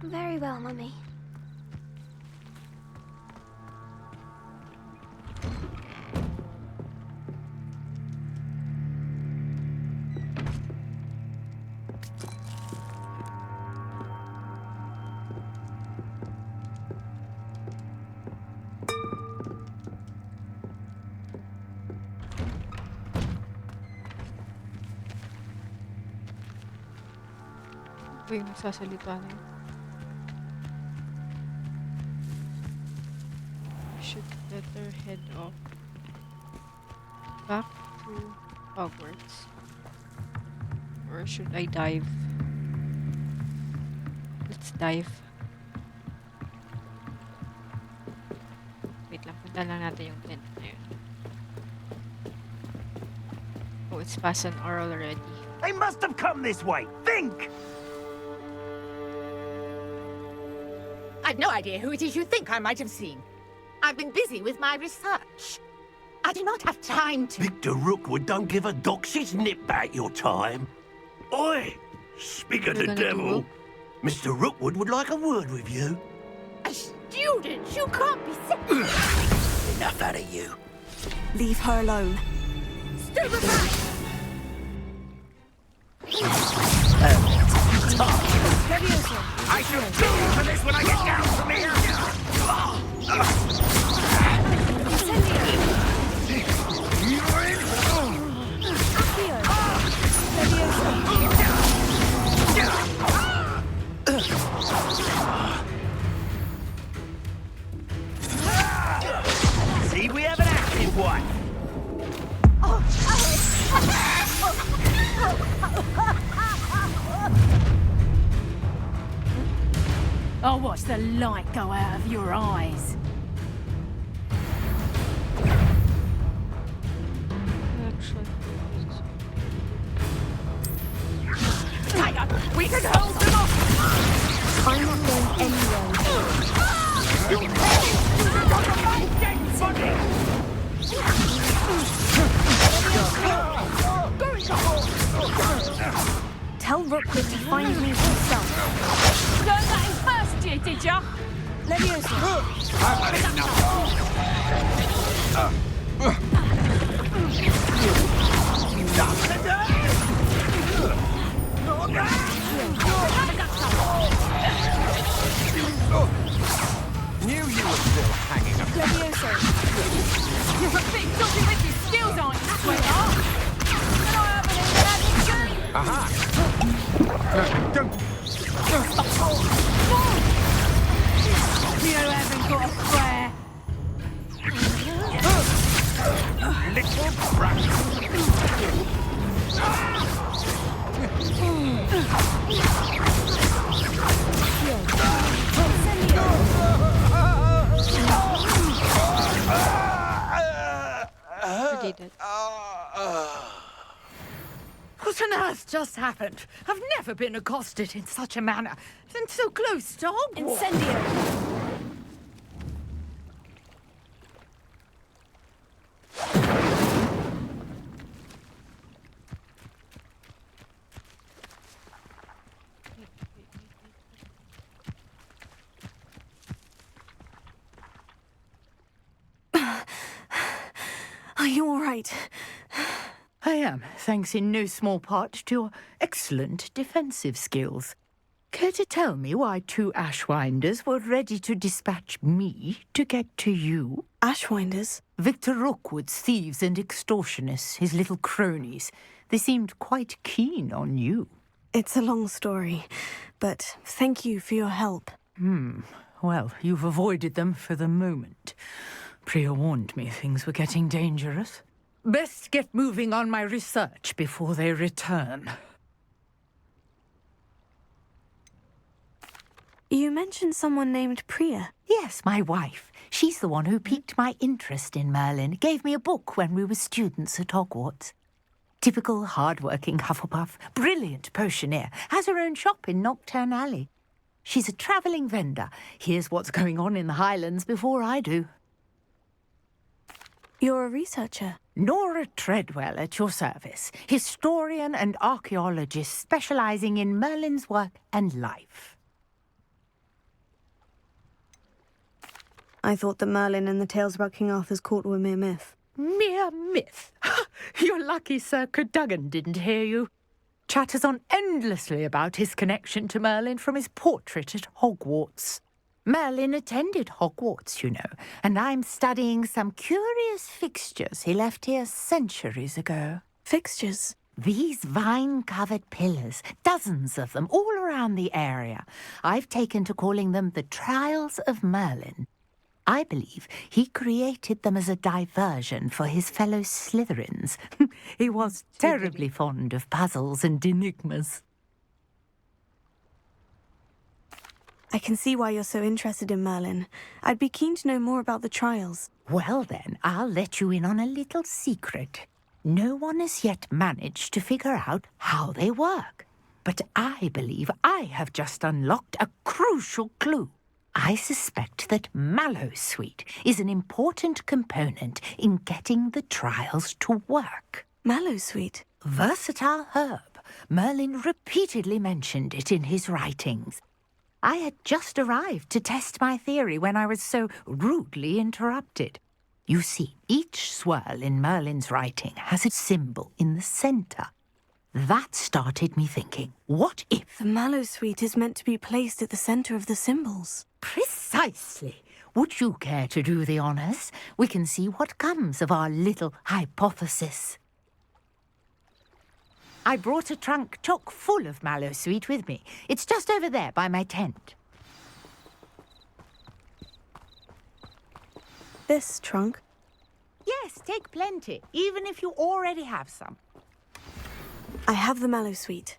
Very well, Mummy. Uy, nagsasalita na yun. I should better head off back to Hogwarts. Or should I dive? Let's dive. Wait lang, punta lang natin yung tent na yun. Oh, it's past an hour already. They must have come this way. Think! I've no idea who it is you think I might have seen. I've been busy with my research. I do not have time to... Victor Rookwood don't give a doxy's nip back your time. Oi! Speak of the devil. Mr. Rookwood would like a word with you. A student? You can't be sick. Enough out of you. Leave her alone. Stay back! I shall do you for this when I get down from here! See, we have an active one! I'll watch the light go out of your eyes. Hang on, we can hold them off! I'm not going anywhere. You Tell Rookwood to find me himself. Learn that in first year, did ya? Leviosa. I've had enough! Knew you would. still hanging up. Levioso. You're a big talking with your skills, aren't you, sweetheart? Can I have an introduction? Aha! You haven't got a prayer. Little brat. Pretty dead. What on earth just happened? I've never been accosted in such a manner. And so close to Hogwarts. Incendio. Are you all right? I am, thanks in no small part to your excellent defensive skills. Care to tell me why 2 Ashwinders were ready to dispatch me to get to you? Ashwinders? Victor Rookwood's thieves and extortionists, his little cronies. They seemed quite keen on you. It's a long story, but thank you for your help. Well, you've avoided them for the moment. Priya warned me things were getting dangerous. Best get moving on my research before they return. You mentioned someone named Priya. Yes, my wife. She's the one who piqued my interest in Merlin. Gave me a book when we were students at Hogwarts. Typical hard-working Hufflepuff, brilliant potioneer, has her own shop in Knockturn Alley. She's a travelling vendor. Hears what's going on in the Highlands before I do. You're a researcher. Nora Treadwell at your service, historian and archaeologist specialising in Merlin's work and life. I thought that Merlin and the tales about King Arthur's court were mere myth. Mere myth? You're lucky Sir Cadogan didn't hear you. Chatters on endlessly about his connection to Merlin from his portrait at Hogwarts. Merlin attended Hogwarts, you know, and I'm studying some curious fixtures he left here centuries ago. Fixtures? These vine-covered pillars, dozens of them, all around the area. I've taken to calling them the Trials of Merlin. I believe he created them as a diversion for his fellow Slytherins. He was terribly fond of puzzles and enigmas. I can see why you're so interested in Merlin. I'd be keen to know more about the trials. Well then, I'll let you in on a little secret. No one has yet managed to figure out how they work. But I believe I have just unlocked a crucial clue. I suspect that Mallowsweet is an important component in getting the trials to work. Mallowsweet? Versatile herb. Merlin repeatedly mentioned it in his writings. I had just arrived to test my theory when I was so rudely interrupted. You see, each swirl in Merlin's writing has a symbol in the centre. That started me thinking, what if... The Mallowsweet is meant to be placed at the centre of the symbols. Precisely. Would you care to do the honours? We can see what comes of our little hypothesis. I brought a trunk chock full of Mallowsweet with me. It's just over there by my tent. This trunk? Yes, take plenty, even if you already have some. I have the Mallowsweet.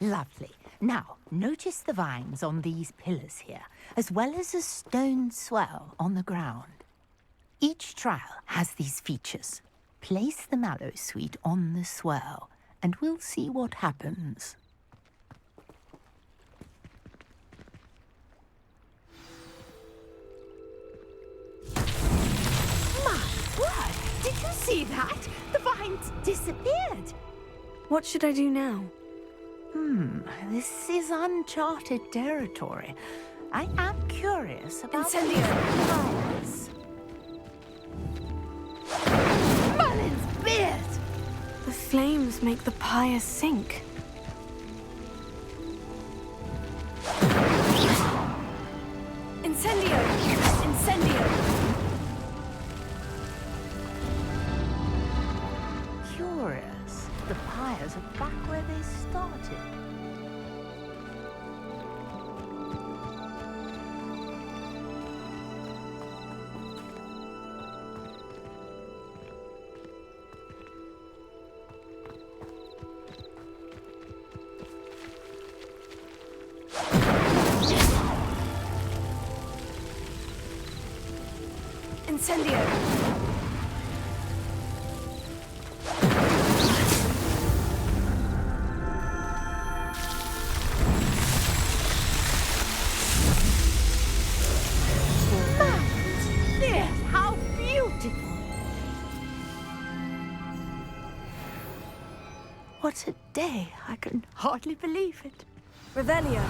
Lovely. Now, notice the vines on these pillars here, as well as a stone swell on the ground. Each trial has these features. Place the Mallowsweet on the swell, and we'll see what happens. My word! Did you see that? The vines disappeared. What should I do now? This is uncharted territory. I am curious about Incendio! the trials. Merlin's beard! The flames make the pyre sink. Incendio! Incendio! are back where they started. Incendio! Yes, how beautiful! What a day. I can hardly believe it. Revelio.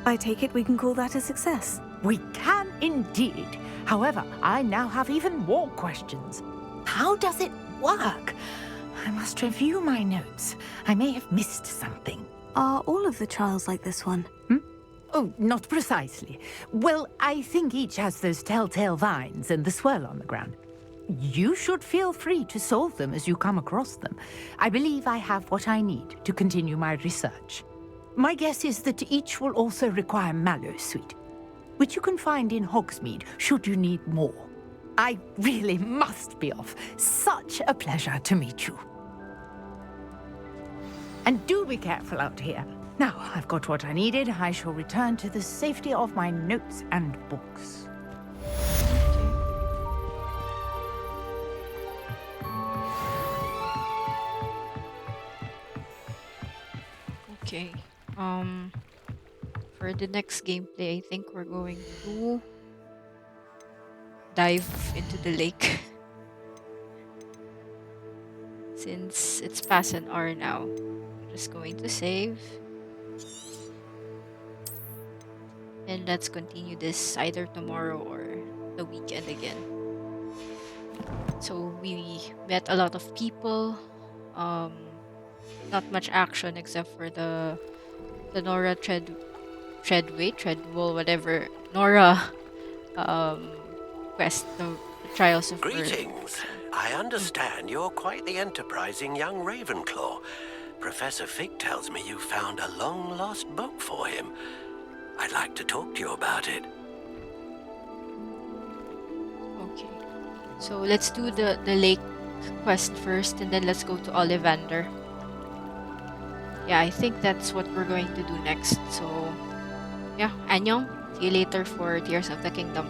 I take it we can call that a success. We can indeed. However, I now have even more questions. How does it work? I must review my notes. I may have missed something. Are all of the trials like this one? Oh, not precisely. Well, I think each has those telltale vines and the swirl on the ground. You should feel free to solve them as you come across them. I believe I have what I need to continue my research. My guess is that each will also require mallow sweet, which you can find in Hogsmeade should you need more. I really must be off. Such a pleasure to meet you. And do be careful out here. Now I've got what I needed, I shall return to the safety of my notes and books. Okay. For the next gameplay, I think we're going to dive into the lake. Since it's past an hour now, I'm just going to save. And let's continue this either tomorrow or the weekend again. So we met a lot of people. Not much action except for the Nora Treadwell, whatever Nora quest, the Trials of Earth. Greetings. I understand you're quite the enterprising young Ravenclaw. Professor Fig tells me you found a long-lost book for him. I'd like to talk to you about it. Okay. So let's do the lake quest first, and then let's go to Ollivander. Yeah, I think that's what we're going to do next. So, yeah, annyeong. See you later for Tears of the Kingdom.